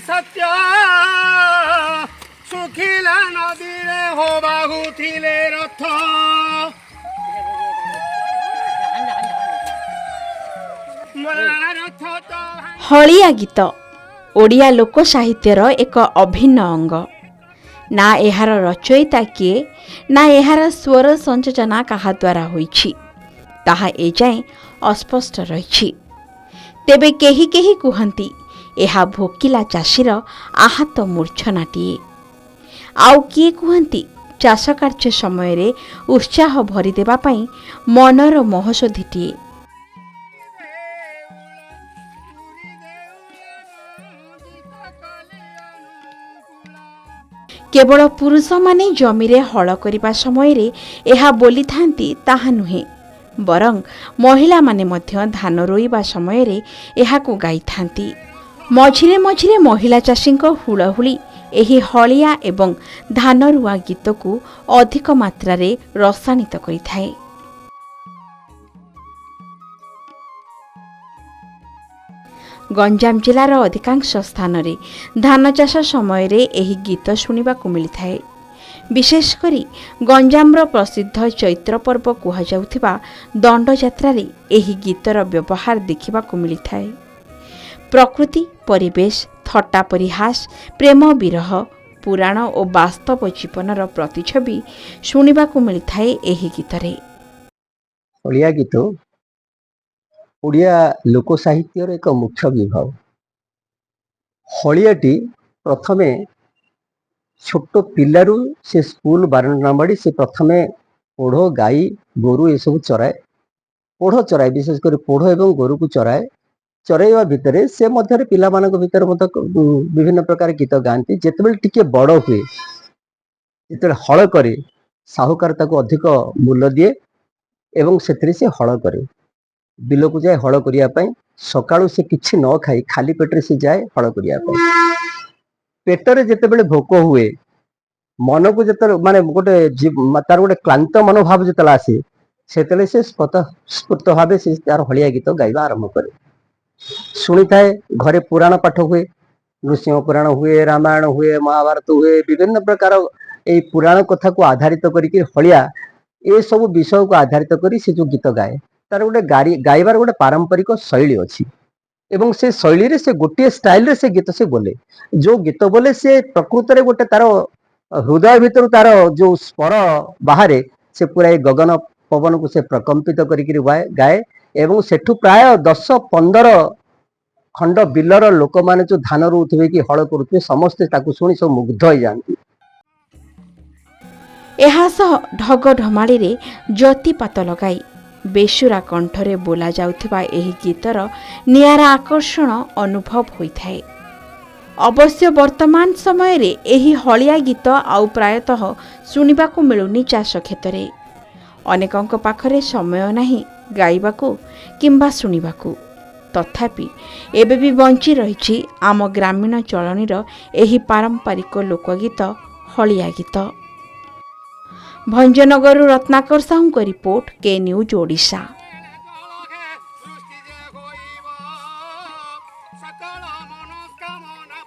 सत्य सुखिला नदी रे हो बाहु थिले रथ हलिया गीत ओडिया लोक साहित्यर एक अभिन्न अंग। ना एहार रचयिता किए ना एहार स्वर संयोजना काहा द्वारा होईछि ताहा एजाएं अस्पष्ट रहिछि। तेबे केही केही कुहंती एहा भोकिला चाषीर आहत मूर्छनाटीए, आउ किए कुहंती चाष कार्य समय रे उत्साह भरी देबा पई मनर महौषधिटीए। केवल पुरुष माने जमीरे हल करिबा समय रे एहा बोली थांती ताहा नुहे, बरं महिला माने मध्य धान रोइबा समय रे एहाकु गाई थांती। मझिरे मझिरे महिला चाषींक हुलहुली एही हलिया एवं धान रुआ गीतकु अधिक मात्रारे रसायनित करिथाए। गंजाम जिलार अधिकांश स्थान रे धान चाष समय रे एही गीत शुणिबाकु मिलिथाए। विशेष करी गंजामर प्रसिद्ध चैत्र पर्व कुहा जाउथिबा दंड यात्रा रे एही गीतर व्यवहार देखिबाकु मिलिथाए। प्रकृति परिवेश थट्टा परिहास प्रेम विरह पुराण और वास्तव जीवनर प्रतिछवि शुणिबाकु मिलिथाए एही गीतरे। ओडिया गीत ओडिया लोक साहित्यर एक मुख्य विभाग। हलियाटी प्रथमे छोट पिलारू से स्कूल बारंडाबाड़ी से प्रथमे पोढ़ गाई गोरु ये सब चराए। पोढ़ चराए विशेष कर पोढ़ एवं गोरु को चराए। चराइवा भितर से मध्य पिला मानक भितर विभिन्न प्रकार गीत गाती। जितेबाला टिके बड़ हुए जिते हल करे साहुकार ताको अधिक मूल्य दिए एवं से हल करे बिल को जाए हल करने सकाळु से किछि न खाई खाली पेटरे से जाए हल करने। पेटरे जितेबाला भोक हुए मन को जिते माने गोटे तार गोटे क्लांत मनोभाव जिते आसे से स्फूर्त भाव से तार हलिया गीत गाइबा आरंभ करे। शुणी थाए घरे पुराण पाठ हुए, नृसिंह पुराण हुए, रामायण हुए, महाभारत हुए, विभिन्न प्रकार ए पुराण कथा को आधारित करिक हलिया ए सब विषय को आधारित करी से जो गीत गाए तार गोटे गाइबार गोटे पारंपरिक शैली अच्छी एवं से शैली रे से गोटे स्टाइल रे से गीत से बोले। जो गीत बोले से प्रकृत रे गोटे तार हृदय भीतर तार जो स्वर बाहर से पूरा गगन पवन को से प्रकम्पित करिक गाए एवं सेठु प्राय 10-15 खंड बिलर लोक माने जो धान रोथे कि हल करुथे समस्ते ताकू शुणी सब मुग्ध हो जाती। एहासह ढग ढमाड़ी रे ज्योतिपात लगाई बेसुरा कंठरे बोला जाउथिबा एही गीतर नियारा आकर्षण अनुभव होइथाए। अवश्य वर्तमान समय रे एही हलिया गीत आउ प्रायतः शुणिबाकु मिलुनी चाष क्षेत्रे। अनेकंक पाखरे समय नाही गाइबाकू किंबा शुणिबाकू, तथापि एबे भी बंची रहिछि आम ग्रामीण चलनीर एही पारंपरिक लोकगीत हलिया गीत। भंजनगरु रत्नाकर साहू को रिपोर्ट, के न्यूज ओडिशा। सकल मनस्कामना